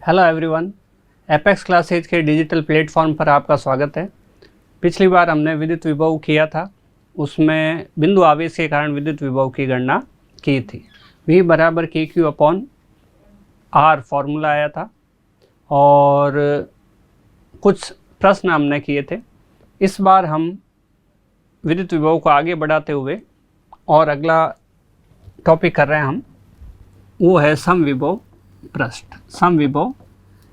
Hello everyone, apex classes के digital platform पर आपका स्वागत है। पिछली बार हमने विद्युत विभव किया था, उसमें बिंदु आवेश के कारण विद्युत विभव की गणना की थी। V बराबर KQ/R फॉर्मूला आया था और कुछ प्रश्न हमने किए थे। इस बार हम विद्युत विभव को आगे बढ़ाते हुए और अगला टॉपिक कर रहे हैं हम, वो है समविभव पृष्ठ, समविभव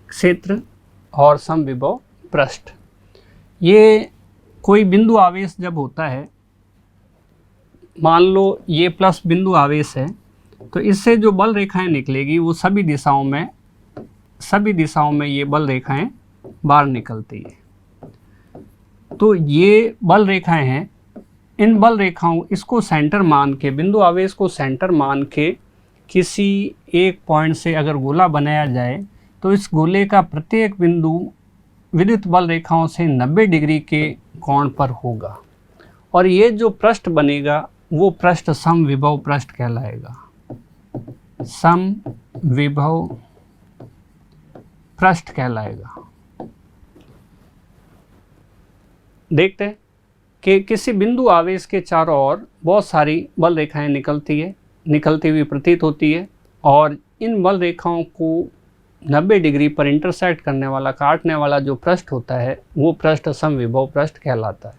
क्षेत्र और समविभव पृष्ठ। ये कोई बिंदु आवेश जब होता है, मान लो ये प्लस बिंदु आवेश है, तो इससे जो बल रेखाएं निकलेगी वो सभी दिशाओं में ये बल रेखाएं बाहर निकलती है। तो ये बल रेखाएं हैं, इन बल रेखाओं इसको सेंटर मान के, बिंदु आवेश को सेंटर मान के किसी एक पॉइंट से अगर गोला बनाया जाए तो इस गोले का प्रत्येक बिंदु विद्युत बल रेखाओं से 90 डिग्री के कोण पर होगा और ये जो पृष्ठ बनेगा वो पृष्ठ समविभव पृष्ठ कहलाएगा। समविभव पृष्ठ कहलाएगा। देखते हैं कि किसी बिंदु आवेश के चारों ओर बहुत सारी बल रेखाएं निकलती हुई प्रतीत होती है और इन बल रेखाओं को 90 डिग्री पर इंटरसेक्ट करने वाला, काटने वाला जो पृष्ठ होता है वो पृष्ठ समविभव पृष्ठ कहलाता है।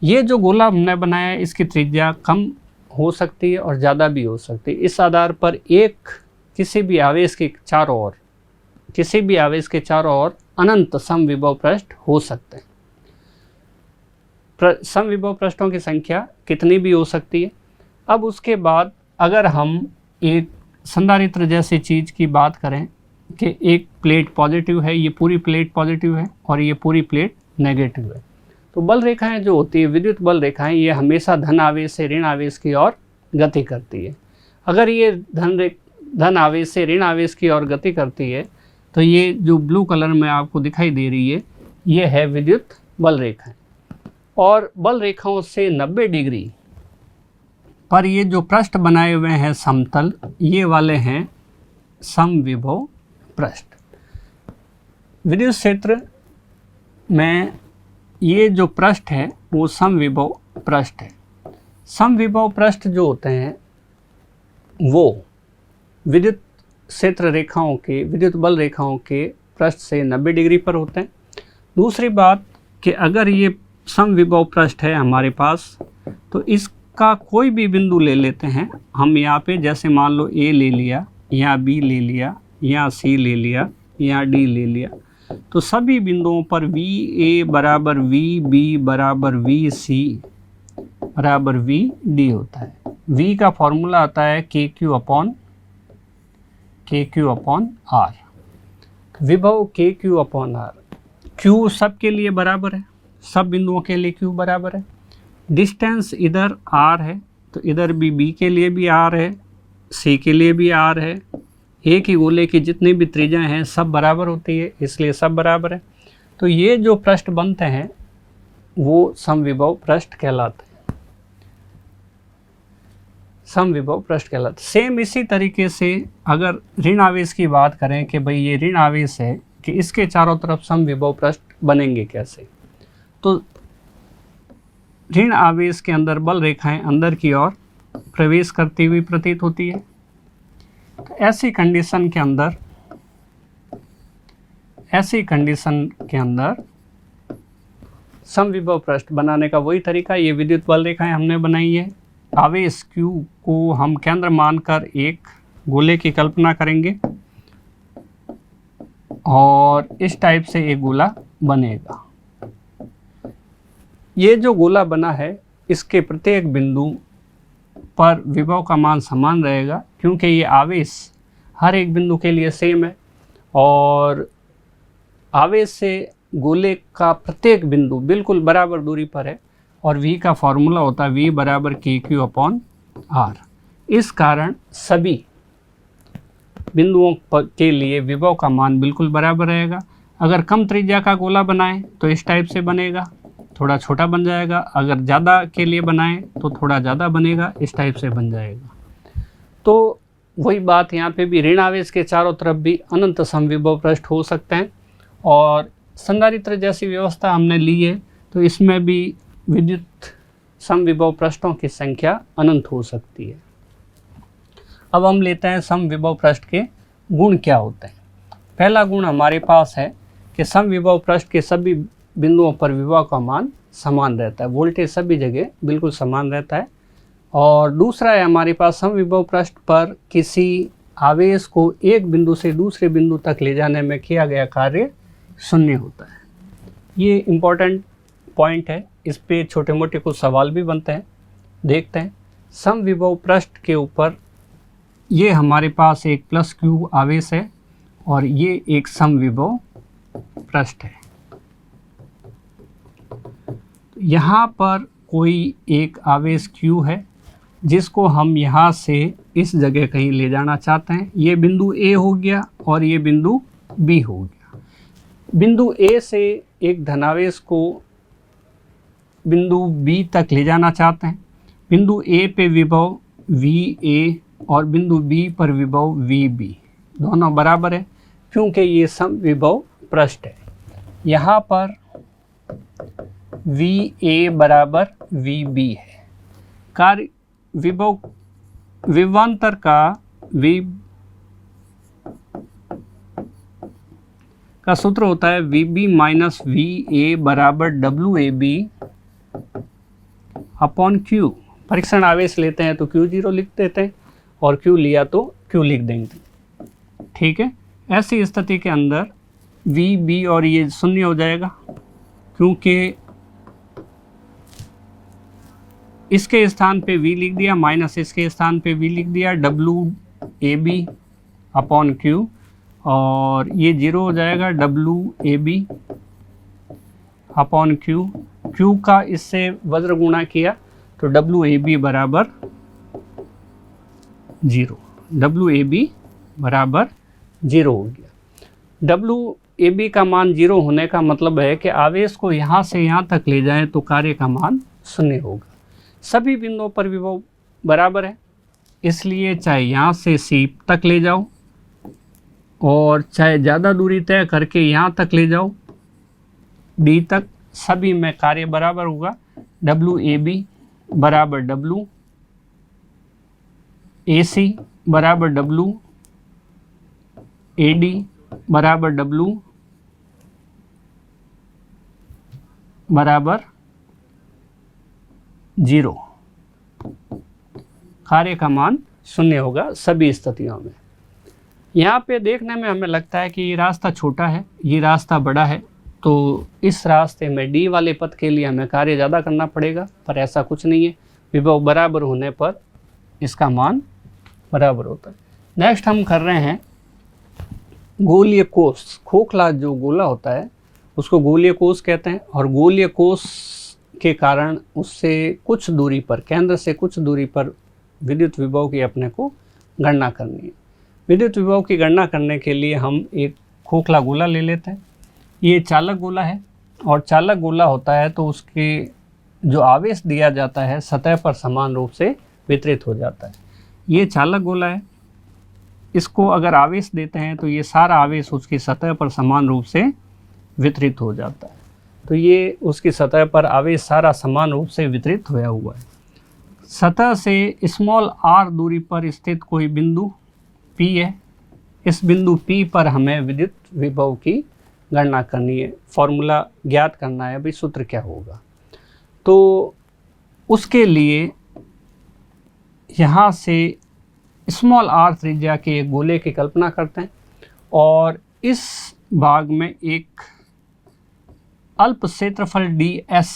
ये जो गोला हमने बनाया है इसकी त्रिज्या कम हो सकती है और ज़्यादा भी हो सकती है। इस आधार पर किसी भी आवेश के चारों ओर अनंत समविभव पृष्ठ हो सकते हैं। समविभव पृष्ठों की संख्या कितनी भी हो सकती है। अब उसके बाद अगर हम एक संधारित्र जैसी चीज़ की बात करें कि एक प्लेट पॉजिटिव है, ये पूरी प्लेट पॉजिटिव है और ये पूरी प्लेट नेगेटिव है, तो बल रेखाएं जो होती है, विद्युत बल रेखाएं, ये हमेशा धन आवेश से ऋण आवेश की ओर गति करती है। अगर ये धन आवेश से ऋण आवेश की ओर गति करती है तो ये जो ब्लू कलर में आपको दिखाई दे रही है ये है विद्युत बल रेखाएं। और बल रेखाओं से 90 डिग्री पर ये जो पृष्ठ बनाए हुए हैं समतल, ये वाले हैं समविभव पृष्ठ। विद्युत क्षेत्र में ये जो पृष्ठ है वो समविभव पृष्ठ है। समविभव पृष्ठ जो होते हैं वो विद्युत क्षेत्र रेखाओं के, विद्युत बल रेखाओं के पृष्ठ से 90 डिग्री पर होते हैं। दूसरी बात कि अगर ये समविभव पृष्ठ है हमारे पास, तो इसका कोई भी बिंदु ले लेते हैं हम यहाँ पे, जैसे मान लो A ले लिया, यहाँ B ले लिया, यहाँ C ले लिया, यहाँ D ले लिया, तो सभी बिंदुओं पर VA बराबर VB बराबर VC बराबर VD होता है। V का फॉर्मूला आता है KQ/R, विभव KQ/R। Q सबके लिए बराबर है, सब बिंदुओं के लिए Q बराबर है। डिस्टेंस इधर R है तो इधर भी B के लिए भी R है, C के लिए भी R है। एक ही गोले की जितनी भी त्रिज्याएं हैं सब बराबर होती है, इसलिए सब बराबर है। तो ये जो पृष्ठ बनते हैं वो समविभव पृष्ठ कहलाते हैं। समविभव पृष्ठ कहलाते हैं। सेम इसी तरीके से अगर ऋण आवेश की बात करें कि भाई ये ऋण आवेश है, कि इसके चारों तरफ समविभव पृष्ठ बनेंगे कैसे, तो ऋण आवेश के अंदर बल रेखाएं अंदर की ओर प्रवेश करती हुई प्रतीत होती है। तो ऐसी कंडीशन के अंदर समविभव पृष्ठ बनाने का वही तरीका, ये विद्युत बल रेखाएं हमने बनाई है। आवेश Q को हम केंद्र मानकर एक गोले की कल्पना करेंगे और इस टाइप से एक गोला बनेगा। ये जो गोला बना है इसके प्रत्येक बिंदु पर विभव का मान समान रहेगा, क्योंकि ये आवेश हर एक बिंदु के लिए सेम है और आवेश से गोले का प्रत्येक बिंदु बिल्कुल बराबर दूरी पर है और V का फॉर्मूला होता है V बराबर KQ/R। इस कारण सभी बिंदुओं के लिए विभव का मान बिल्कुल बराबर रहेगा। अगर कम त्रिज्या का गोला बनाएं तो इस टाइप से बनेगा, थोड़ा छोटा बन जाएगा। अगर ज़्यादा के लिए बनाएं तो थोड़ा ज़्यादा बनेगा, इस टाइप से बन जाएगा। तो वही बात यहाँ पे भी, ऋण आवेश के चारों तरफ भी अनंत समविभव पृष्ठ हो सकते हैं। और संधारित्र जैसी व्यवस्था हमने ली है तो इसमें भी विद्युत समविभव पृष्ठों की संख्या अनंत हो सकती है। अब हम लेते हैं समविभव पृष्ठ के गुण क्या होते हैं। पहला गुण हमारे पास है कि समविभव पृष्ठ के सभी बिंदुओं पर विभव का मान समान रहता है, वोल्टेज सभी जगह बिल्कुल समान रहता है। और दूसरा है हमारे पास समविभव पृष्ठ पर किसी आवेश को एक बिंदु से दूसरे बिंदु तक ले जाने में किया गया कार्य शून्य होता है। ये इम्पोर्टेंट पॉइंट है, इस पे छोटे मोटे कुछ सवाल भी बनते हैं, देखते हैं। समविभव पृष्ठ के ऊपर ये हमारे पास एक प्लस क्यू आवेश है और ये एक समविभव पृष्ठ है। यहाँ पर कोई एक आवेश Q है जिसको हम यहाँ से इस जगह कहीं ले जाना चाहते हैं। ये बिंदु A हो गया और ये बिंदु B हो गया। बिंदु A से एक धनावेश को बिंदु B तक ले जाना चाहते हैं। बिंदु A पे विभव VA और बिंदु B पर विभव VB दोनों बराबर है क्योंकि ये समविभव पृष्ठ है। यहाँ पर VA बराबर VB है। कार्य विभव विभवांतर का सूत्र होता है VB माइनस VA बराबर WAB अपॉन Q। परीक्षण आवेश लेते हैं तो Q0 लिख देते हैं और Q लिया तो Q लिख देंगे, ठीक है। ऐसी स्थिति के अंदर VB और ये शून्य हो जाएगा क्योंकि इसके स्थान पे V लिख दिया माइनस इसके स्थान पे V लिख दिया, WAB अपॉन Q और ये 0 हो जाएगा, WAB अपॉन Q। Q का इससे वज्र गुणा किया तो WAB बराबर 0, WAB बराबर 0 हो गया। WAB का मान 0 होने का मतलब है कि आवेश को यहाँ से यहाँ तक ले जाएं तो कार्य का मान शून्य होगा। सभी बिंदुओं पर विभव बराबर है, इसलिए चाहे यहाँ से C तक ले जाओ और चाहे ज़्यादा दूरी तय करके यहाँ तक ले जाओ D तक, सभी में कार्य बराबर होगा। WAB बराबर WAC बराबर WAD बराबर W बराबर 0। कार्य का मान शून्य होगा सभी स्थितियों में। यहाँ पे देखने में हमें लगता है कि ये रास्ता छोटा है, ये रास्ता बड़ा है, तो इस रास्ते में D वाले पथ के लिए हमें कार्य ज़्यादा करना पड़ेगा, पर ऐसा कुछ नहीं है। विभव बराबर होने पर इसका मान बराबर होता है। नेक्स्ट हम कर रहे हैं गोलीय कोष। खोखला जो गोला होता है उसको गोलीय कोष कहते हैं और गोलीय कोष के कारण उससे कुछ दूरी पर, केंद्र से कुछ दूरी पर विद्युत विभव की अपने को गणना करनी है। विद्युत विभव की गणना करने के लिए हम एक खोखला गोला ले लेते हैं। ये चालक गोला है और चालक गोला होता है तो उसके जो आवेश दिया जाता है सतह पर समान रूप से वितरित हो जाता है। ये चालक गोला है, इसको अगर आवेश देते हैं तो ये सारा आवेश उसकी सतह पर समान रूप से वितरित हो जाता है। तो ये उसकी सतह पर आवेश सारा समान रूप से वितरित होया हुआ है। सतह से स्मॉल r दूरी पर स्थित कोई बिंदु P है। इस बिंदु P पर हमें विद्युत विभव की गणना करनी है, फॉर्मूला ज्ञात करना है, भाई सूत्र क्या होगा। तो उसके लिए यहाँ से स्मॉल r त्रिज्या के एक गोले की कल्पना करते हैं और इस भाग में एक अल्प क्षेत्रफल DS,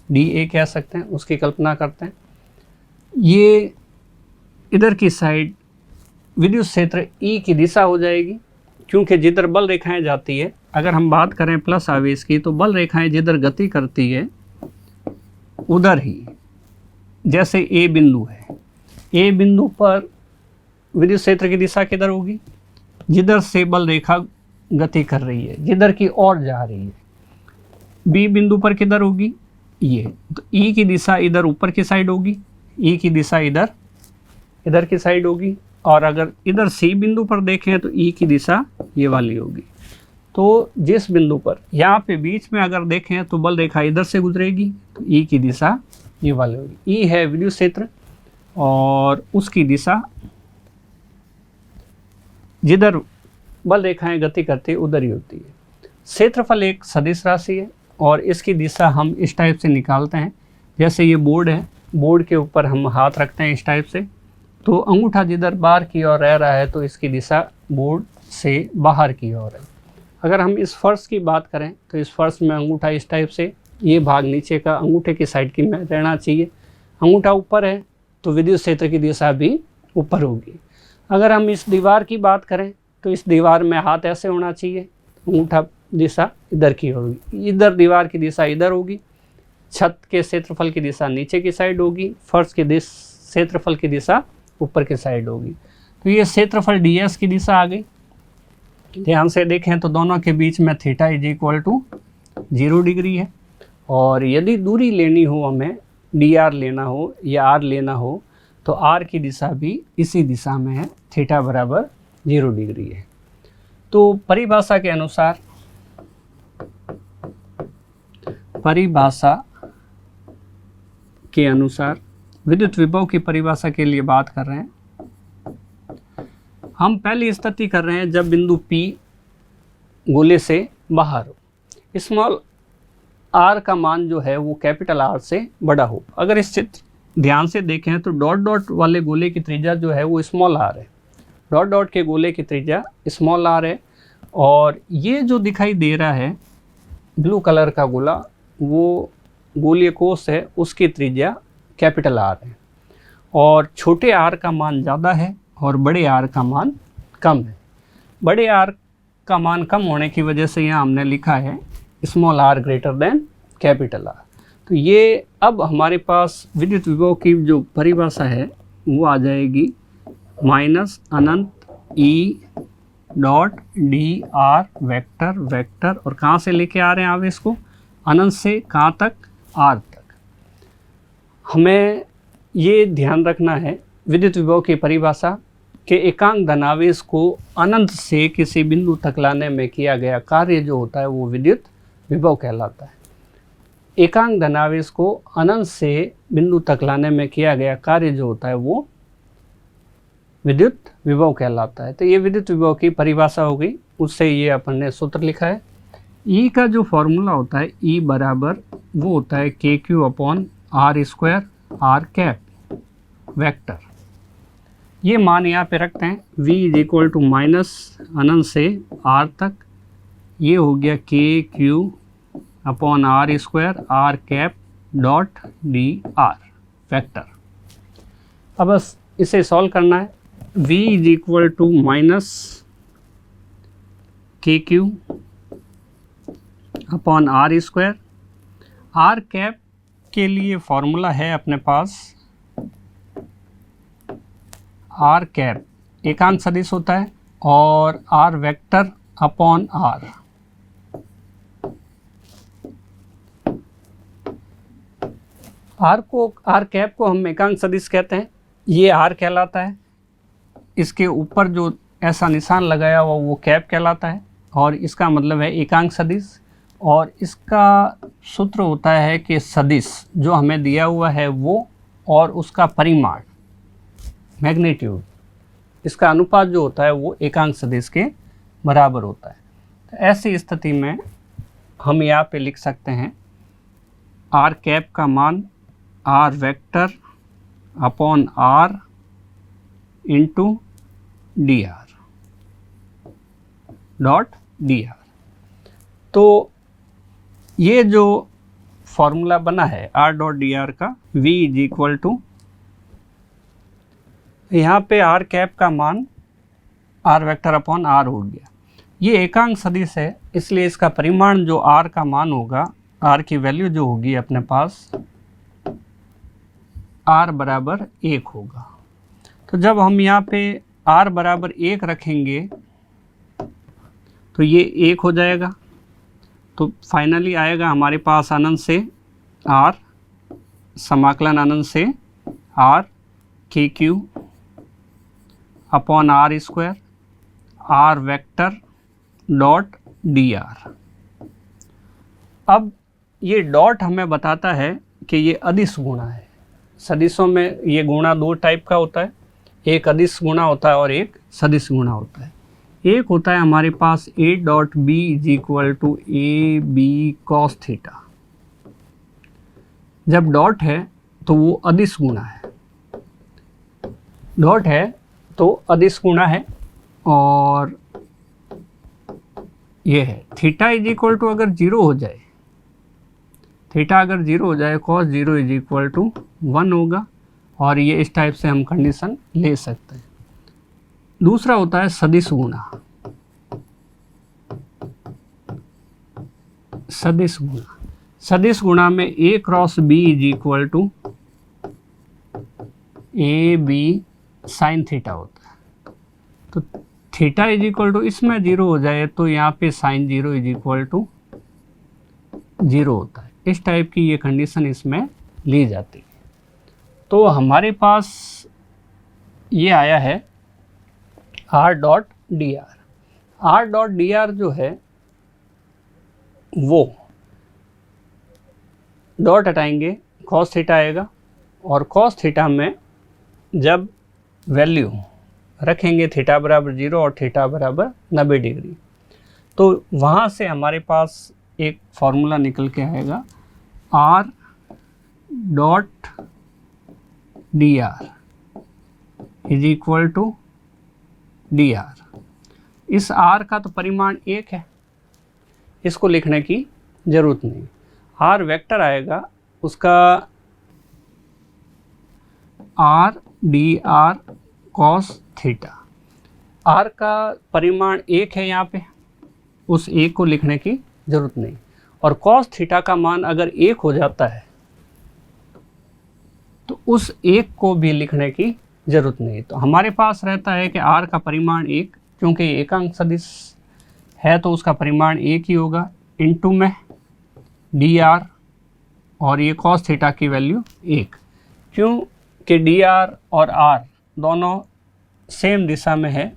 DA कह सकते हैं, उसकी कल्पना करते हैं। ये इधर की साइड विद्युत क्षेत्र E की दिशा हो जाएगी क्योंकि जिधर बल रेखाएं जाती है, अगर हम बात करें प्लस आवेश की, तो बल रेखाएं जिधर गति करती है उधर ही, जैसे A बिंदु है, A बिंदु पर विद्युत क्षेत्र की दिशा किधर होगी, जिधर से बल रेखा गति कर रही है, जिधर की ओर जा रही है। B बिंदु पर किधर होगी, ये, तो E की दिशा इधर ऊपर की साइड होगी, E की दिशा इधर की साइड होगी और अगर इधर सी बिंदु पर देखें तो ई की दिशा ये वाली होगी। तो जिस बिंदु पर यहाँ पे बीच में अगर देखें तो बल रेखा इधर से गुजरेगी, तो ई की दिशा ये वाली होगी। ई है विद्युत क्षेत्र और उसकी दिशा जिधर बल रेखाएं गति करती है उधर ही होती है। क्षेत्रफल एक सदिश राशि है और इसकी दिशा हम इस टाइप से निकालते हैं। जैसे ये बोर्ड है, बोर्ड के ऊपर हम हाथ रखते हैं इस टाइप से, तो अंगूठा जिधर बाहर की ओर रह रहा है तो इसकी दिशा बोर्ड से बाहर की ओर है। अगर हम इस फर्श की बात करें तो इस फर्श में अंगूठा इस टाइप से, ये भाग नीचे का अंगूठे की साइड की में रहना चाहिए। अंगूठा ऊपर है तो विद्युत क्षेत्र की दिशा भी ऊपर होगी। अगर हम इस दीवार की बात करें तो इस दीवार में हाथ ऐसे होना चाहिए, अंगूठा दिशा इधर की होगी, इधर दीवार की दिशा इधर होगी, छत के क्षेत्रफल की दिशा नीचे की साइड होगी, फर्श के क्षेत्रफल की दिशा ऊपर की साइड होगी। तो ये क्षेत्रफल ds की दिशा आ गई। ध्यान से देखें तो दोनों के बीच में theta is equal to 0 degree है। और यदि दूरी लेनी हो, हमें dr लेना हो या r लेना हो, तो r की दिशा भी इसी दिशा में है, थीटा बराबर 0 डिग्री है। तो परिभाषा के अनुसार, विद्युत विभव की परिभाषा के लिए बात कर रहे हैं। हम पहली स्थिति कर रहे हैं जब बिंदु P गोले से बाहर हो, स्मॉल r का मान जो है वो कैपिटल R से बड़ा हो। अगर इस चित्र ध्यान से देखें तो डॉट डॉट वाले गोले की त्रिज्या जो है वो स्मॉल r है, डॉट डॉट के गोले की त्रिज्या स्मॉल r है, और ये जो दिखाई दे रहा है ब्लू कलर का गोला, वो गोलीय कोश है, उसकी त्रिज्या कैपिटल R है। और छोटे r का मान ज़्यादा है और बड़े r का मान कम है। बड़े r का मान कम होने की वजह से यहाँ हमने लिखा है small r greater than capital R। तो ये अब हमारे पास विद्युत विभव की जो परिभाषा है वो आ जाएगी माइनस अनंत E dot d r vector vector, और कहाँ से लेके आ रहे हैं आवेश को, अनंत से कहाँ तक, R तक। हमें ये ध्यान रखना है विद्युत विभव की परिभाषा के एकांक धनावेश को अनंत से किसी बिंदु तक लाने में किया गया कार्य जो होता है वो विद्युत विभव कहलाता है। एकांक धनावेश को अनंत से बिंदु तक लाने में किया गया कार्य जो होता है वो विद्युत विभव कहलाता है। तो ये विद्युत विभव की परिभाषा हो गई, उससे ये अपन ने सूत्र लिखा है। E का जो फॉर्मूला होता है E बराबर वो होता है KQ upon R square R cap vector. ये मान यहाँ पे रखते हैं, V is equal to minus अनंत से R तक, ये हो गया KQ upon R square R cap dot DR vector. अब बस इसे सॉल्व करना है। V is equal to minus KQ upon R square, R cap के लिए फॉर्मूला है अपने पास, R कैप एकांक सदिश होता है और R vector upon R। R cap को हम एकांक सदिश कहते हैं, ये R कहलाता है। इसके ऊपर जो ऐसा निशान लगाया हुआ वो कैप कहलाता है और इसका मतलब है एकांक सदिश। और इसका सूत्र होता है कि सदिश जो हमें दिया हुआ है वो और उसका परिमाण मैग्नीट्यूड, इसका अनुपात जो होता है वो एकांक सदिश के बराबर होता है। तो ऐसी स्थिति में हम यहाँ पे लिख सकते हैं R कैप का मान R vector upon R into DR dot DR। तो ये जो फॉर्मूला बना है R डॉट DR का, V इज इक्वल टू, यहाँ पे R कैप का मान R वेक्टर अपॉन R हो गया। ये एकांक सदिश है इसलिए इसका परिमाण जो R का मान होगा, R की वैल्यू जो होगी अपने पास R बराबर 1 होगा। तो जब हम यहाँ पे R बराबर 1 रखेंगे तो ये 1 हो जाएगा। तो फाइनली आएगा हमारे पास अनंत से R, समाकलन अनंत से R KQ upon are square r vector dot d r. अब ये डॉट हमें बताता है कि ये अदिश गुणा है। सदिशों में ये गुणा दो टाइप का होता है, एक अदिश गुणा होता है और एक सदिश गुणा होता है। एक होता है हमारे पास a dot b is equal to a b cos theta. जब डॉट है तो वो अदिश गुणा है, डॉट है तो अदिश गुणा है, और ये है थीटा इज इक्वल टू अगर जीरो हो जाए, थीटा अगर जीरो हो जाए cos zero is equal to 1 होगा, और ये इस टाइप से हम कंडीशन ले सकते हैं। दूसरा होता है सदिश गुणा। सदिश गुणा, सदिश गुणा में a cross b is equal to a b sine theta होता है। तो थीटा इज इक्वल टू इसमें जीरो हो जाए तो यहाँ पे sine zero is equal to zero होता है। इस टाइप की ये कंडीशन इसमें ली जाती है। तो हमारे पास ये आया है are dot d r. Are dot d are जो है वो डॉट हटाएंगे कॉस थीटा आएगा, और कॉस थीटा में जब वैल्यू रखेंगे थीटा बराबर 0 और थीटा बराबर 90 डिग्री, तो वहाँ से हमारे पास एक फॉर्मूला निकल के आएगा r dot d r is equal to d r. इस आर का तो परिमाण 1 है, इसको लिखने की ज़रूरत नहीं। आर वेक्टर आएगा, उसका r d r cos theta. R का परिमाण 1 है यहाँ पे, उस 1 को लिखने की ज़रूरत नहीं। और कॉस थीटा का मान अगर 1 हो जाता है तो उस 1 को भी लिखने की ज़रूरत नहीं। तो हमारे पास रहता है कि आर का परिमाण 1, क्योंकि एकांक सदिश है तो उसका परिमाण 1 ही होगा, इनटू में डी आर, और ये कॉस थीटा की वैल्यू 1, क्योंकि डी आर और आर दोनों सेम दिशा में है।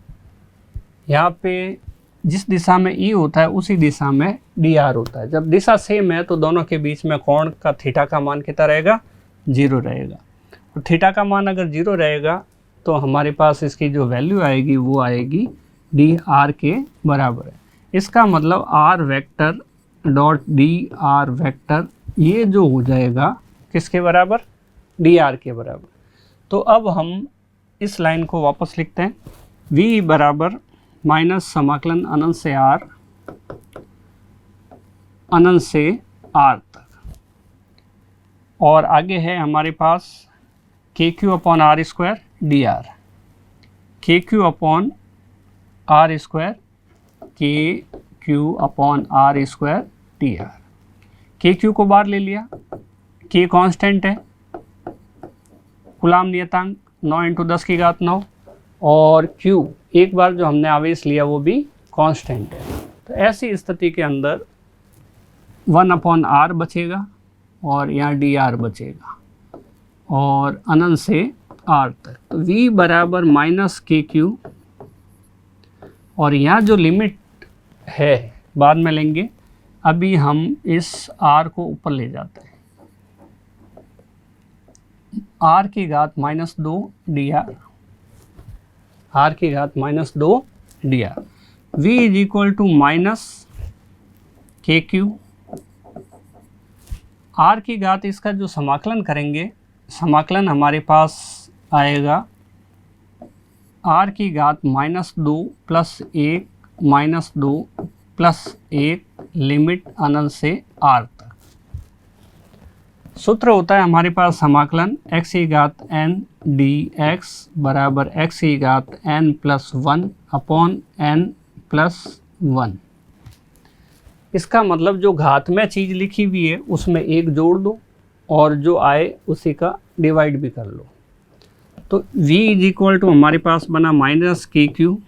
यहाँ पे जिस दिशा में ई होता है उसी दिशा में डी आर होता है। जब दिशा सेम है तो दोनों के बीच में कोण का थीटा का मान कितना रहेगा, 0 रहेगा। और थीटा का मान अगर 0 रहेगा तो हमारे पास इसकी जो वैल्यू आएगी वो आएगी डी आर के बराबर है। इसका मतलब r vector dot d r vector ये जो हो जाएगा किसके बराबर, डी आर के बराबर। तो अब हम इस लाइन को वापस लिखते हैं, v बराबर माइनस समाकलन अनंत से r, अनंत से r तक, और आगे है हमारे पास k Q upon are square d r, k Q upon are square, k Q upon are square t r. K q को बाहर ले लिया, के कांस्टेंट है, कूलाम नियतांक 9 × 10⁻9, और क्यू एक बार जो हमने आवेश लिया वो भी कांस्टेंट है। तो ऐसी स्थिति के अंदर 1/r बचेगा और यहाँ dr बचेगा, और अनंत से r तक। तो v बराबर माइनस के क्यू, और यहाँ जो लिमिट है बाद में लेंगे, अभी हम इस r को ऊपर ले जाते हैं, r की घात -2 dr, r की घात -2 dr। v is equal to minus के क्यू, r की घात इसका जो समाकलन करेंगे, समाकलन हमारे पास आएगा r की घात -2 + 1 -2 + 1 लिमिट अनंत से r तक। सूत्र होता है हमारे पास समाकलन x की घात n dx बराबर x की घात n + 1 अपॉन n + 1। इसका मतलब जो घात में चीज़ लिखी हुई है उसमें 1 जोड़ दो, और जो आए उसी का डिवाइड भी कर लो। तो v इज इक्वल टू हमारे पास बना माइनस के क्यू,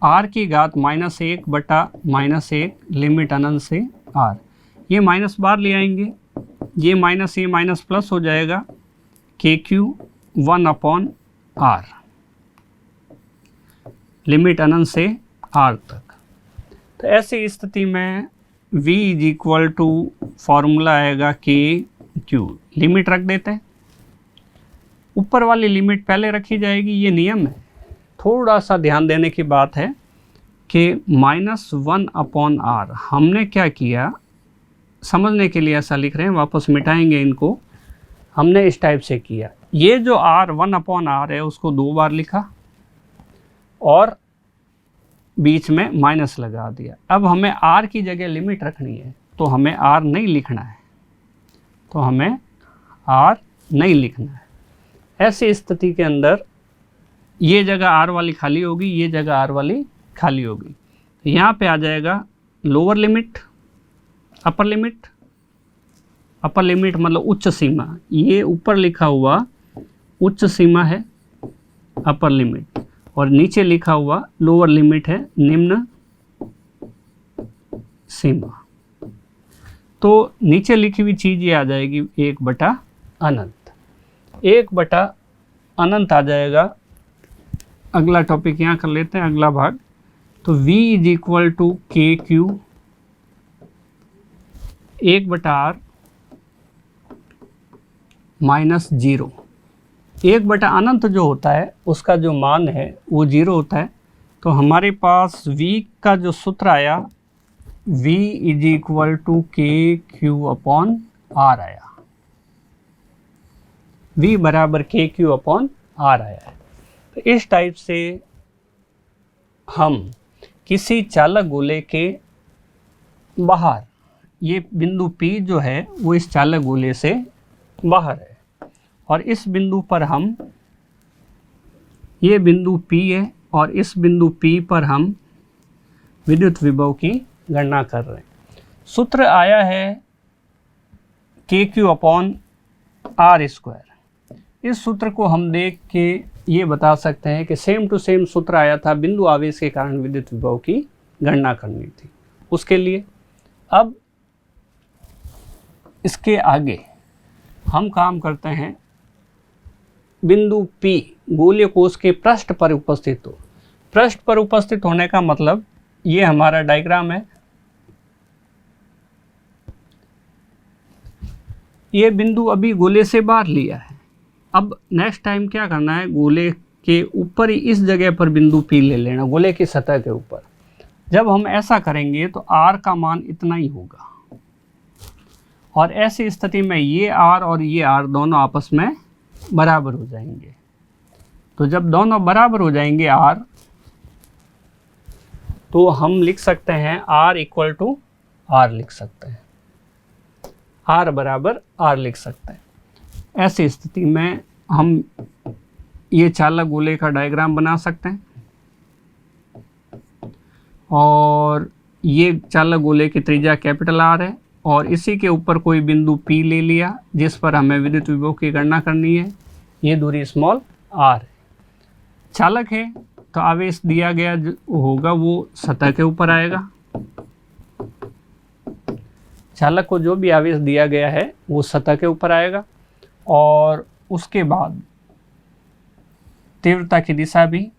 r की घात -1 बटा -1 लिमिट अनंत से r। ये माइनस बाहर ले आएंगे, ये माइनस ये माइनस प्लस हो जाएगा, k q 1 upon r, limit अनंत से आर तक। तो ऐसी स्थिति में v is equal to formula आएगा के क्यू। लिमिट रख देते हैं, ऊपर वाली लिमिट पहले रखी जाएगी, ये नियम है। थोड़ा सा ध्यान देने की बात है कि -1/r हमने क्या किया, समझने के लिए ऐसा लिख रहे हैं, वापस मिटाएंगे इनको। हमने इस टाइप से किया, ये जो r 1/r है उसको 2 बार लिखा और बीच में माइनस लगा दिया। अब हमें r की जगह लिमिट रखनी है, तो हमें r नहीं लिखना है, तो हमें r नहीं लिखना है। ऐसी स्थिति के अंदर ये जगह r वाली खाली होगी, ये जगह r वाली खाली होगी। तो यहाँ पे आ जाएगा lower limit, upper limit. Upper limit मतलब उच्च सीमा, ये ऊपर लिखा हुआ उच्च सीमा है अपर लिमिट, और नीचे लिखा हुआ लोअर लिमिट है निम्न सीमा। तो नीचे लिखी हुई चीज़ ये आ जाएगी 1/अनंत। 1/अनंत आ जाएगा। अगला टॉपिक यहाँ कर लेते हैं, अगला भाग। तो v इज इक्वल टू के क्यू 1/r -0। 1/अनंत जो होता है उसका जो मान है वो 0 होता है। तो हमारे पास v का जो सूत्र आया, v इज इक्वल टू के क्यू अपॉन आर आया। v बराबर के क्यू अपॉन आर आया है। तो इस टाइप से हम किसी चालक गोले के बाहर, ये बिंदु P जो है वो इस चालक गोले से बाहर है, और इस बिंदु पर हम, ये बिंदु P है और इस बिंदु P पर हम विद्युत विभव की गणना कर रहे हैं। सूत्र आया है के क्यू अपॉन आर स्क्वायर। इस सूत्र को हम देख के ये बता सकते हैं कि सेम टू सेम सूत्र आया था बिंदु आवेश के कारण विद्युत विभव की गणना करनी थी। उसके लिए अब इसके आगे हम काम करते हैं बिंदु P गोलीय कोश के पृष्ठ पर उपस्थित हो। पृष्ठ पर उपस्थित होने का मतलब, ये हमारा डायग्राम है, ये बिंदु अभी गोले से बाहर लिया है। अब नेक्स्ट टाइम क्या करना है, गोले के ऊपर ही इस जगह पर बिंदु P ले लेना, गोले की सतह के ऊपर। जब हम ऐसा करेंगे तो r का मान इतना ही होगा, और ऐसी स्थिति में ये r और ये r दोनों आपस में बराबर हो जाएंगे। तो जब दोनों बराबर हो जाएंगे r, तो हम लिख सकते हैं r इक्वल टू r लिख सकते हैं, r बराबर r लिख सकते हैं। ऐसी स्थिति में हम ये चालक गोले का डायग्राम बना सकते हैं, और ये चालक गोले की त्रिज्या कैपिटल R है, और इसी के ऊपर कोई बिंदु P ले लिया जिस पर हमें विद्युत विभव की गणना करनी है। ये दूरी स्मॉल r है। चालक है तो आवेश दिया गया होगा वो सतह के ऊपर आएगा। चालक को जो भी आवेश दिया गया है वो सतह के ऊपर आएगा, और उसके बाद तीव्रता की दिशा भी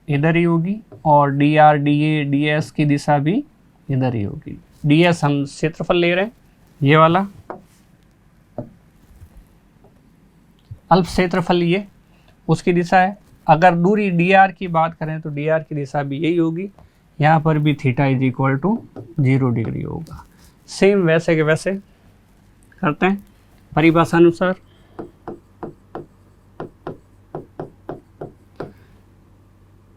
इधर ही होगी, और dr dA ds की दिशा भी इधर ही होगी। ds हम क्षेत्रफल ले रहे हैं, ये वाला अल्प क्षेत्रफल, ये उसकी दिशा है। अगर दूरी dr की बात करें तो dr की दिशा भी यही होगी। यहाँ पर भी theta is equal to 0 degree होगा। सेम वैसे के वैसे करते हैं परिभाषा अनुसार।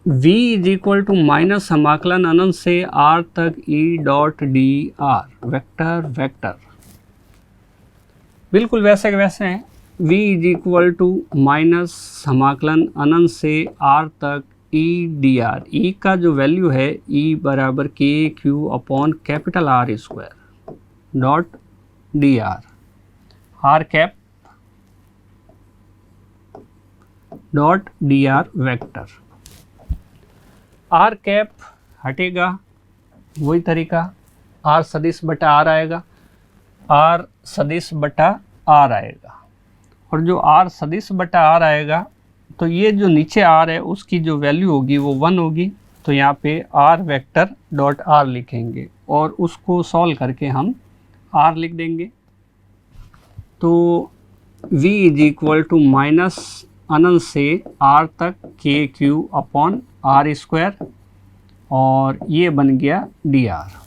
v is equal to minus समाकलन अनंत से r तक e dot d r vector vector, बिल्कुल वैसे के वैसे हैं। v is equal to minus समाकलन अनंत से r तक e डी आर। e का जो वैल्यू है e बराबर k Q upon capital R square dot d r, r cap dot d r vector. R cap हटेगा, वही तरीका, आर सदिश बटा आर आएगा, आर सदिश बटा आर आएगा, और जो आर सदिश बटा आर आएगा तो ये जो नीचे r है उसकी जो वैल्यू होगी वो 1 होगी, तो यहाँ पे r वेक्टर डॉट r लिखेंगे और उसको सॉल्व करके हम r लिख देंगे। तो v is equal to minus अनंत से r तक के क्यू अपॉन आर स्क्वायर, और ये बन गया dr।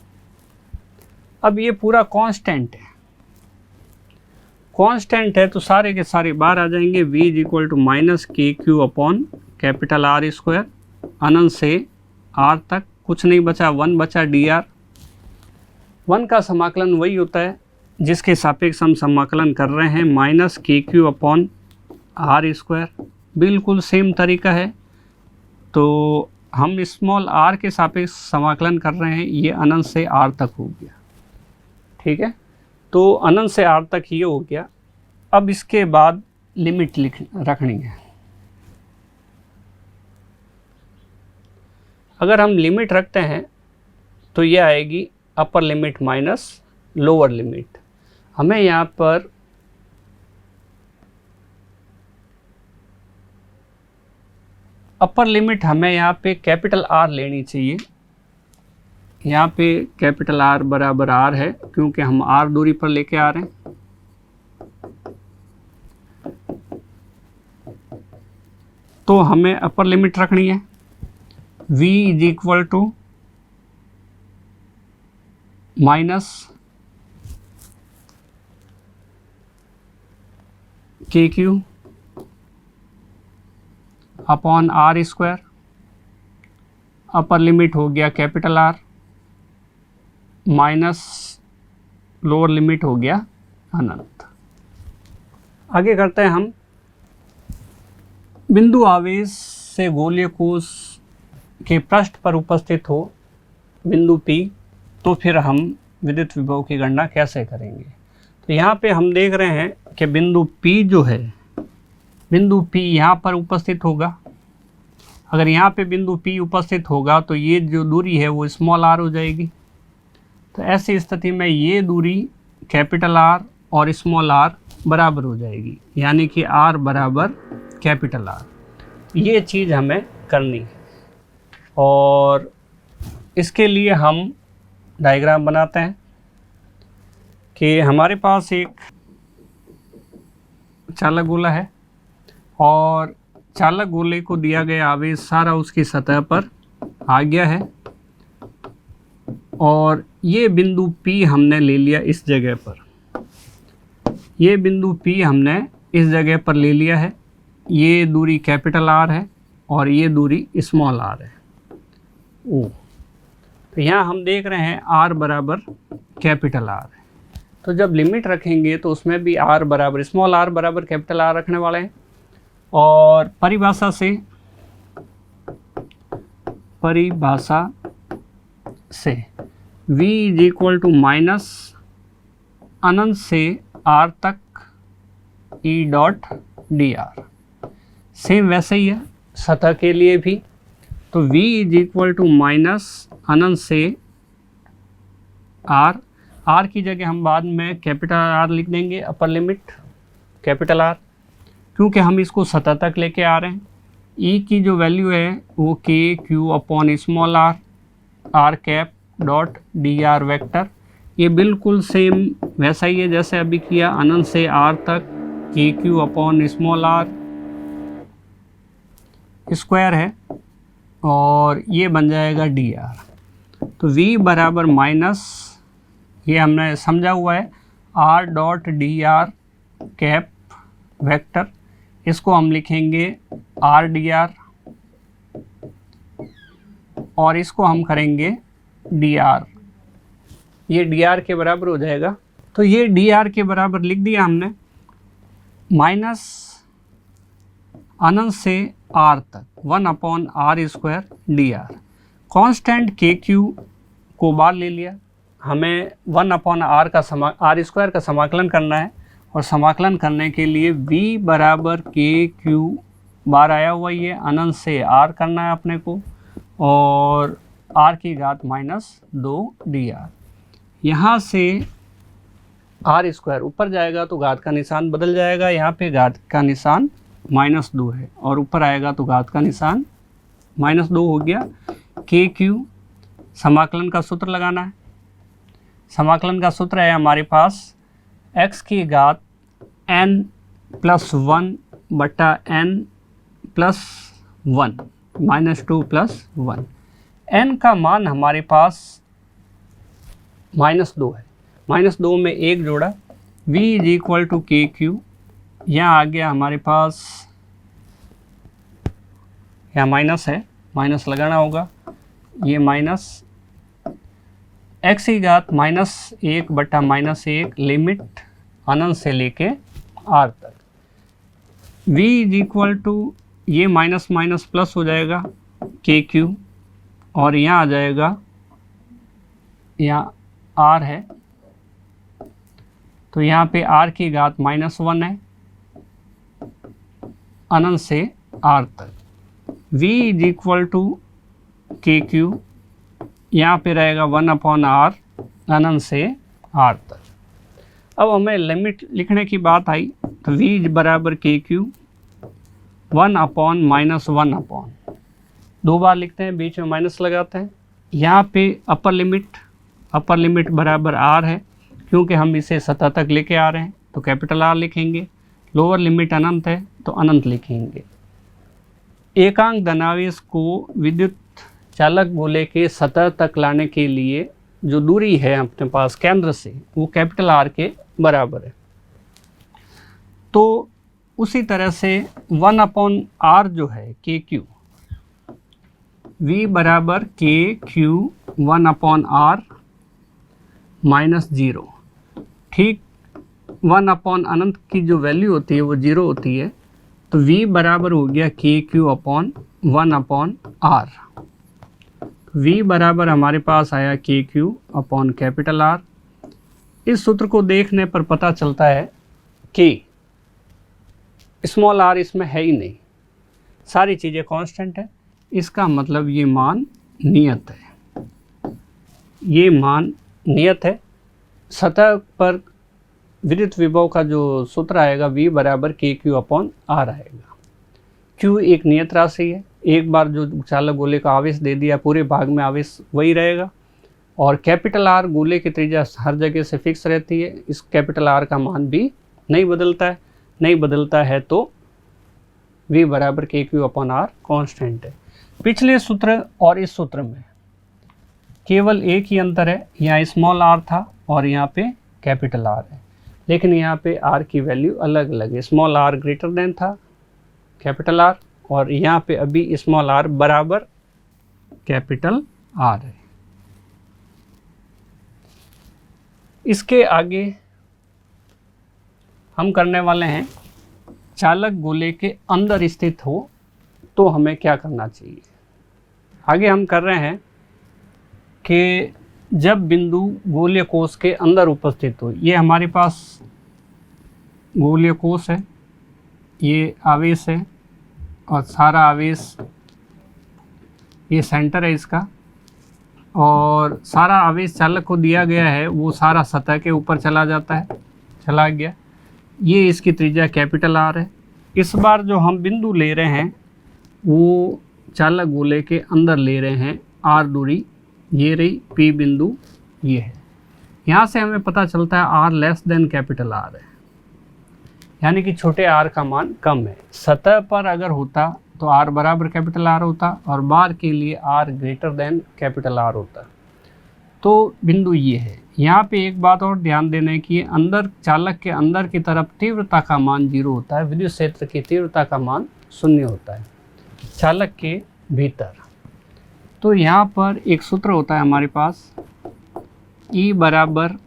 अब ये पूरा कांस्टेंट है, कांस्टेंट है तो सारे के सारे बाहर आ जाएंगे। v is equal to minus के Q upon capital R square, अनंत से r तक कुछ नहीं बचा, 1 बचा dr। 1 का समाकलन वही होता है जिसके सापेक्ष हम समाकलन कर रहे हैं, माइनस के क्यू अपॉन आर स्क्वायर, बिल्कुल सेम तरीका है। तो हम स्मॉल r के सापेक्ष समाकलन कर रहे हैं, ये अनंत से r तक हो गया, ठीक है। तो अनंत से r तक ये हो गया। अब इसके बाद लिमिट रखनी है। अगर हम लिमिट रखते हैं तो ये आएगी upper limit minus lower limit. हमें यहाँ पर अपर लिमिट हमें यहाँ पे कैपिटल R लेनी चाहिए। यहाँ पे कैपिटल R बराबर R है क्योंकि हम R दूरी पर लेके आ रहे हैं। तो हमें अपर लिमिट रखनी है, v is equal to minus के Q upon are square, upper limit हो गया capital R minus lower limit हो गया अनंत। आगे करते हैं हम। बिंदु आवेश से गोलीय कोश के पृष्ठ पर उपस्थित हो बिंदु P, तो फिर हम विद्युत विभव की गणना कैसे करेंगे। तो यहाँ पे हम देख रहे हैं कि बिंदु P जो है, बिंदु P यहाँ पर उपस्थित होगा। अगर यहाँ पे बिंदु P उपस्थित होगा तो ये जो दूरी है वो स्मॉल r हो जाएगी। तो ऐसी स्थिति में ये दूरी कैपिटल R और स्मॉल r बराबर हो जाएगी, यानी कि r बराबर कैपिटल R। ये चीज़ हमें करनी है और इसके लिए हम डायग्राम बनाते हैं कि हमारे पास एक चालक गोला है और चालक गोले को दिया गया आवेश सारा उसकी सतह पर आ गया है और ये बिंदु P हमने ले लिया इस जगह पर, ये बिंदु P हमने इस जगह पर ले लिया है। ये दूरी कैपिटल R है और ये दूरी स्मॉल r है ओ। तो यहाँ हम देख रहे हैं r बराबर कैपिटल R है। तो जब लिमिट रखेंगे तो उसमें भी r बराबर स्मॉल r बराबर कैपिटल R रखने वाले हैं। और परिभाषा से v is equal to minus अनंत से r तक e डॉट dr। सेम वैसे ही है सतह के लिए भी। तो v is equal to minus अनंत से r की जगह हम बाद में कैपिटल R लिख देंगे, अपर लिमिट कैपिटल R, क्योंकि हम इसको सतह तक लेके आ रहे हैं। e की जो वैल्यू है वो के Q upon small r cap dot dr vector. ये बिल्कुल सेम वैसा ही है जैसे अभी किया, अनंत से r तक के Q upon small r square है और ये बन जाएगा dr। तो v बराबर माइनस, ये हमने समझा हुआ है, r dot dr cap vector, इसको हम लिखेंगे r dr और इसको हम करेंगे dr। ये dr के बराबर हो जाएगा। तो ये dr के बराबर लिख दिया हमने, माइनस अनंत से r तक 1 upon r square dr। Constant के क्यू को बाहर ले लिया, हमें 1 अपॉन r स्क्वायर का समाकलन करना है और समाकलन करने के लिए v बराबर के क्यू बाहर आया हुआ, ये अनंत से r करना है अपने को और r की घात माइनस 2 dr। यहाँ से r स्क्वायर ऊपर जाएगा तो घात का निशान बदल जाएगा, यहाँ पे घात का निशान -2 है और ऊपर आएगा तो घात का निशान -2 हो गया। के क्यू समाकलन का सूत्र लगाना है। समाकलन का सूत्र है हमारे पास x की घात n + 1 बटा n + 1 -2 + 1। n का मान हमारे पास -2 है, -2 में 1 जोड़ा, v = के क्यू। यहाँ आ गया हमारे पास, यहाँ माइनस है, माइनस लगाना होगा, ये माइनस x की घात -1 बटा -1 लिमिट अनंत से लेके r तक। v = ये माइनस माइनस प्लस हो जाएगा के क्यू और यहाँ आ जाएगा, यहाँ r है तो यहाँ पे r की घात -1 है अनंत से r तक। v = के क्यू, यहाँ पे रहेगा 1/r अनंत से r तक। अब हमें लिमिट लिखने की बात आई तो v = के क्यू 1/-1/, 2 बार लिखते हैं, बीच में माइनस लगाते हैं। यहाँ पे अपर लिमिट बराबर r है, क्योंकि हम इसे सतह तक लेके आ रहे हैं तो कैपिटल R लिखेंगे। लोअर लिमिट अनंत है तो अनंत लिखेंगे। एकांक धनावेश को विद्युत चालक गोले के सतह तक लाने के लिए जो दूरी है अपने पास केंद्र से, वो कैपिटल R के बराबर है। तो उसी तरह से 1/r जो है के क्यू, v = के क्यू 1/r -0। ठीक 1 अनंत की जो वैल्यू होती है वो 0 होती है, तो v बराबर हो गया के क्यू 1/r। v बराबर हमारे पास आया के क्यू कैपिटल R। इस सूत्र को देखने पर पता चलता है कि स्मॉल r इसमें है ही नहीं, सारी चीज़ें कांस्टेंट है। इसका मतलब ये मान नियत है, ये मान नियत है। सतह पर विद्युत विभव का जो सूत्र आएगा v = के क्यू r आएगा। q एक नियत राशि है, एक बार जो चालक गोले का आवेश दे दिया पूरे भाग में आवेश वही रहेगा। और कैपिटल R गोले की त्रिज्या हर जगह से फिक्स रहती है, इस कैपिटल R का मान भी नहीं बदलता है, तो v = के क्यू r कांस्टेंट है। पिछले सूत्र और इस सूत्र में केवल एक ही अंतर है, यहाँ स्मॉल r था और यहाँ पे कैपिटल R है, लेकिन यहाँ पे r की वैल्यू अलग अलग है। स्मॉल r ग्रेटर देन था कैपिटल R और यहाँ पे अभी स्मॉल r बराबर कैपिटल R है। इसके आगे हम करने वाले हैं, चालक गोले के अंदर स्थित हो तो हमें क्या करना चाहिए। आगे हम कर रहे हैं कि जब बिंदु गोलीय कोश के अंदर उपस्थित हो, ये हमारे पास गोलीय कोश है, ये आवेश है और सारा आवेश ये सेंटर है इसका, और सारा आवेश चालक को दिया गया है वो सारा सतह के ऊपर चला जाता है, चला गया। ये इसकी त्रिज्या कैपिटल R है। इस बार जो हम बिंदु ले रहे हैं वो चालक गोले के अंदर ले रहे हैं, R दूरी ये रही, P बिंदु ये है। यहाँ से हमें पता चलता है R < कैपिटल R है, यानी कि छोटे r का मान कम है। सतह पर अगर होता तो r बराबर कैपिटल R होता और बार के लिए r greater than capital R होता। तो बिंदु ये है। यहाँ पे एक बात और ध्यान देने की, अंदर चालक के अंदर की तरफ तीव्रता का मान 0 होता है, विद्युत क्षेत्र की तीव्रता का मान 0 होता है चालक के भीतर। तो यहाँ पर एक सूत्र होता है हमारे पास, E = -dV/dr।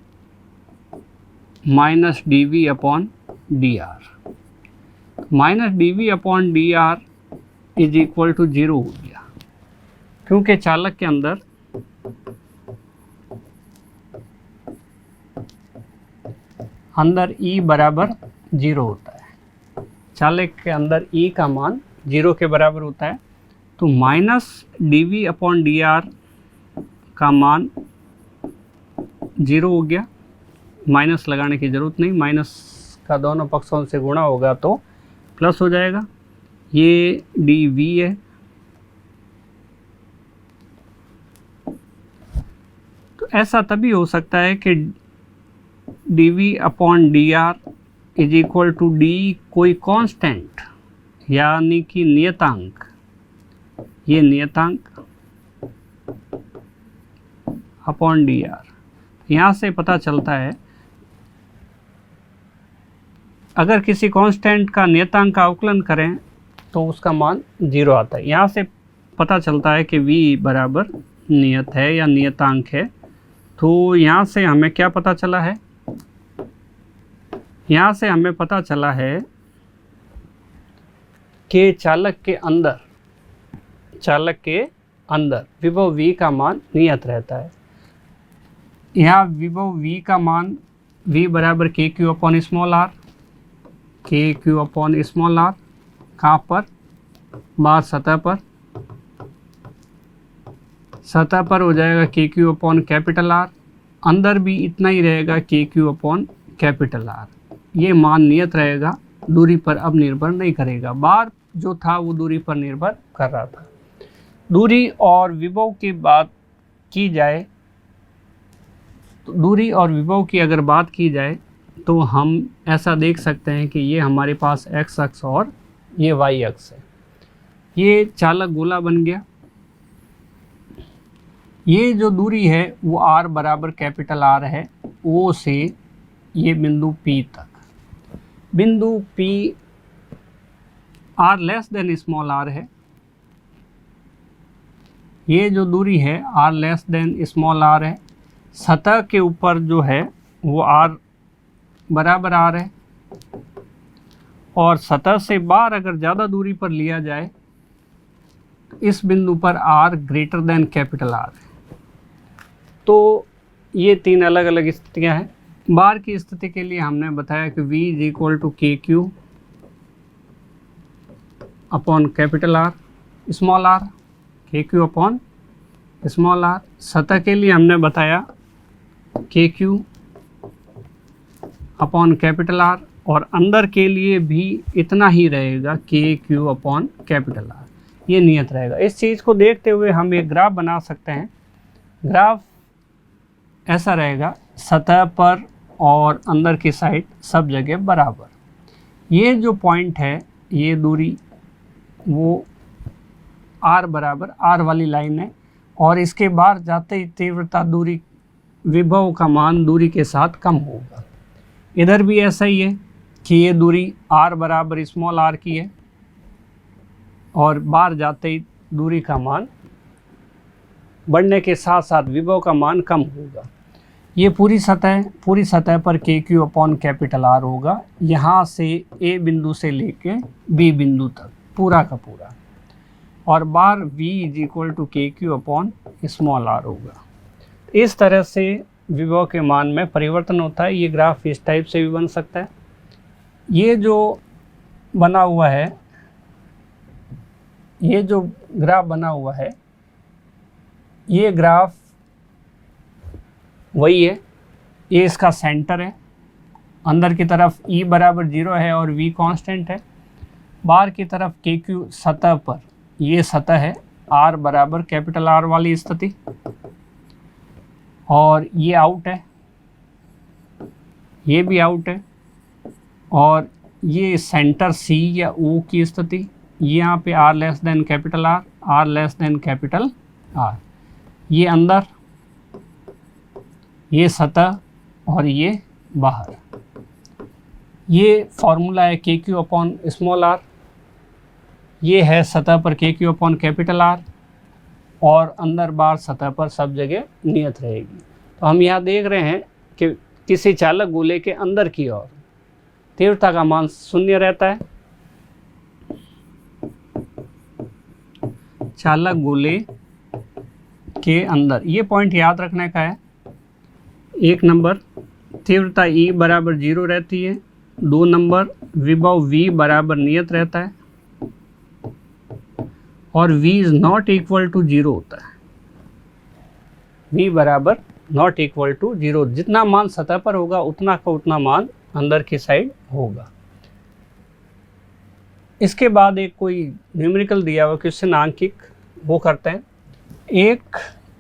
-dV/dr = 0 हो गया, क्योंकि चालक के अंदर E बराबर 0 होता है, चालक के अंदर E का मान 0 के बराबर होता है। तो -dV/dr का मान 0 हो गया, माइनस लगाने की ज़रूरत नहीं, माइनस का दोनों पक्षों से गुणा होगा तो प्लस हो जाएगा, ये dv है, तो ऐसा तभी हो सकता है कि dv upon dr is equal to d कोई कांस्टेंट यानी कि नियतांक, ये नियतांक अपॉन dr। यहाँ से पता चलता है अगर किसी कांस्टेंट का नियतांक का अवकलन करें तो उसका मान 0 आता है। यहाँ से पता चलता है कि v बराबर नियत है या नियतांक है। तो यहाँ से हमें क्या पता चला है, यहाँ से हमें पता चला है कि चालक के अंदर विभव v का मान नियत रहता है। यहाँ विभव v का मान v बराबर k Q upon small are, k Q upon small are कहाँ पर, बाहर सतह पर हो जाएगा k Q upon capital are, अंदर भी इतना ही रहेगा के क्यू अपॉन कैपिटल आर। ये मान नियत रहेगा, दूरी पर अब निर्भर नहीं करेगा, बाहर जो था वो दूरी पर निर्भर कर रहा था। दूरी और विभव की बात की जाए, तो दूरी और विभव की अगर बात की जाए तो हम ऐसा देख सकते हैं कि ये हमारे पास x अक्ष और ये y अक्ष है। ये चालक गोला बन गया। ये जो दूरी है वो r बराबर कैपिटल R है, O से ये बिंदु P तक। बिंदु P r less than small r है। ये जो दूरी है r less than small r है। सतह के ऊपर जो है वो r बराबर r है, और सतह से बाहर अगर ज़्यादा दूरी पर लिया जाए तो इस बिंदु पर r greater than capital R है। तो ये तीन अलग अलग स्थितियां हैं। बाहर की स्थिति के लिए हमने बताया कि v इज इक्वल टू के Q upon capital R small r, के क्यू अपॉन स्मॉल r। सतह के लिए हमने बताया के क्यू अपॉन कैपिटल R, और अंदर के लिए भी इतना ही रहेगा के क्यू अपॉन कैपिटल R, ये नियत रहेगा। इस चीज़ को देखते हुए हम एक ग्राफ बना सकते हैं। ग्राफ ऐसा रहेगा, सतह पर और अंदर की साइड सब जगह बराबर। ये जो पॉइंट है, ये दूरी वो r बराबर r वाली लाइन है, और इसके बाहर जाते ही तीव्रता दूरी विभव का मान दूरी के साथ कम होगा। इधर भी ऐसा ही है कि ये दूरी r बराबर स्मॉल r की है, और बाहर जाते ही दूरी का मान बढ़ने के साथ साथ विभव का मान कम होगा। ये पूरी सतह पर के क्यू अपॉन कैपिटल R होगा, यहाँ से A बिंदु से लेके B बिंदु तक पूरा का पूरा, और बार v इज इक्वल टू के क्यू अपॉन स्मॉल r होगा। इस तरह से विभव के मान में परिवर्तन होता है। ये ग्राफ इस टाइप से भी बन सकता है। ये जो बना हुआ है, ये जो ग्राफ बना हुआ है, ये ग्राफ वही है, ये इसका सेंटर है। अंदर की तरफ E बराबर 0 है और V कांस्टेंट है। बाहर की तरफ के क्यू सतह पर, ये सतह है, R बराबर कैपिटल R वाली स्थिति, और ये आउट है, ये भी आउट है, और ये सेंटर C या O की स्थिति, यहाँ पे R less than capital R, R less than capital R। ये अंदर, ये सतह, और ये बाहर। ये फॉर्मूला है के क्यू अपॉन स्मॉल r। ये है सतह पर के क्यू अपॉन कैपिटल R, और अंदर बाहर सतह पर सब जगह नियत रहेगी। तो हम यहाँ देख रहे हैं कि किसी चालक गोले के अंदर की ओर तीव्रता का मान 0 रहता है। चालक गोले के अंदर, ये पॉइंट याद रखने का है। 1 नंबर, तीव्रता E बराबर 0 रहती है। 2 नंबर, विभव V बराबर नियत रहता है, और V is not equal to 0 होता है। V बराबर नॉट इक्वल टू 0, जितना मान सतह पर होगा उतना का उतना मान अंदर की साइड होगा। इसके बाद एक कोई न्यूमेरिकल दिया हुआ क्वेश्चन आंकिक वो करते हैं। एक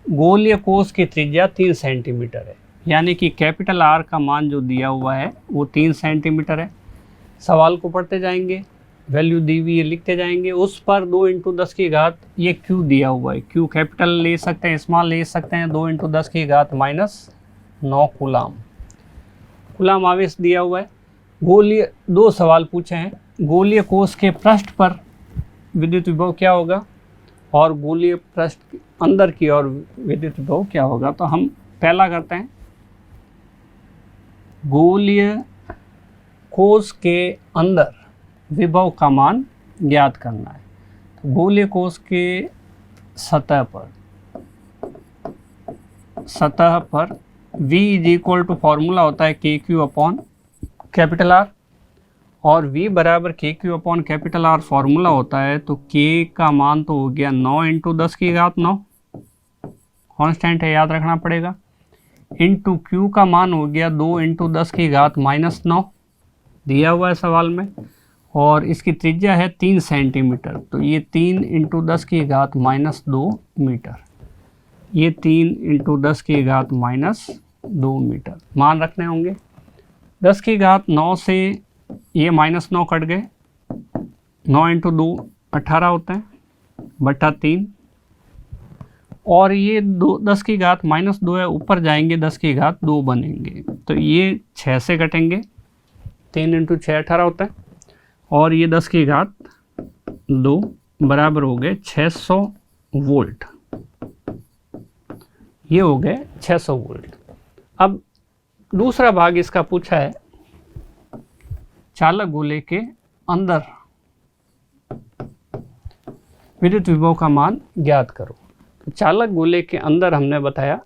गोलीय कोष की त्रिज्या 3 सेंटीमीटर है, यानी कि कैपिटल आर का मान जो दिया हुआ है वो 3 सेंटीमीटर है। सवाल को पढ़ते जाएंगे, वैल्यू दी हुई है लिखते जाएंगे। उस पर 2 × 10 की घात ये क्यू दिया हुआ है, क्यू कैपिटल ले सकते हैं, स्मॉल ले सकते हैं, 2 × 10 की घात -9 कूलाम। कूलाम आवेश दिया हुआ है। गोलीय, 2 सवाल पूछे हैं, गोलीय कोष के पृष्ठ पर विद्युत विभव क्या होगा और गोलीय पृष्ठ अंदर की ओर विद्युत विभव क्या होगा। तो हम पहला करते हैं, गोलीय कोष के अंदर विभव का मान ज्ञात करना है। तो गोलीय कोष के सतह पर V = फॉर्मूला होता है KQ/R, और V = KQ/R फॉर्मूला होता है। तो K का मान तो हो गया 9 × 10 की घात 9, कांस्टेंट है याद रखना पड़ेगा, इंटू Q का मान हो गया 2 × 10 की घात -9 दिया हुआ है सवाल में, और इसकी त्रिज्या है 3 सेंटीमीटर। तो ये 3 × 10 की घात -2 मीटर, ये 3 × 10 की घात -2 मीटर मान रखने होंगे। 10 की घात 9 से ये -9 कट गए, 9 × 2 18 होता है बटा 3, और ये 10 की घात -2 है, ऊपर जाएंगे 10 की घात 2 बनेंगे। तो ये 6 से कटेंगे, 3 × 6 18 होता है, और ये 10 की घात 2 बराबर हो गए 600 वोल्ट। ये हो गए 600 वोल्ट। अब दूसरा भाग इसका पूछा है, चालक गोले के अंदर विद्युत विभव का मान ज्ञात करो। तो चालक गोले के अंदर हमने बताया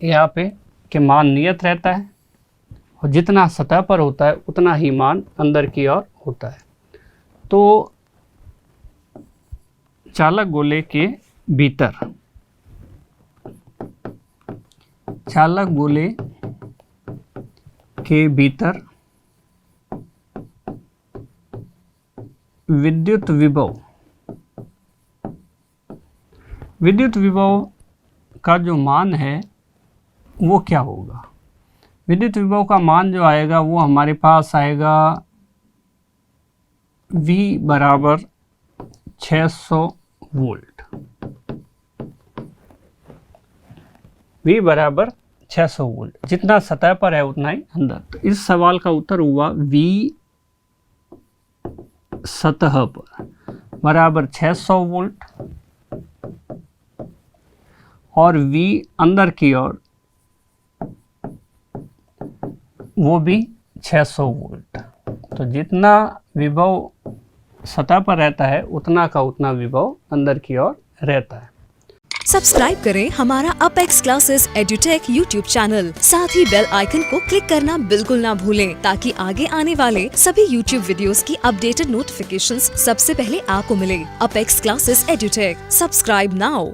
यहाँ पे कि मान नियत रहता है, और जितना सतह पर होता है उतना ही मान अंदर की ओर होता है। तो चालक गोले के भीतर, चालक गोले के भीतर विद्युत विभव का जो मान है वो क्या होगा। विद्युत विभव का मान जो आएगा वो हमारे पास आएगा V = 600 वोल्ट, V = 600 वोल्ट, जितना सतह पर है उतना ही अंदर। तो इस सवाल का उत्तर हुआ V सतह पर बराबर 600 वोल्ट, और V अंदर की ओर वो भी 600 वोल्ट। तो जितना विभव सतह पर रहता है उतना का उतना विभव अंदर की ओर रहता है। सब्सक्राइब करें हमारा apex classes edutech YouTube channel, साथ ही बेल आइकन को क्लिक करना बिल्कुल ना भूलें, ताकि आगे आने वाले सभी यूट्यूब वीडियोस की अपडेटेड नोटिफिकेशंस सबसे पहले आपको मिले। Apex classes edutech, subscribe now.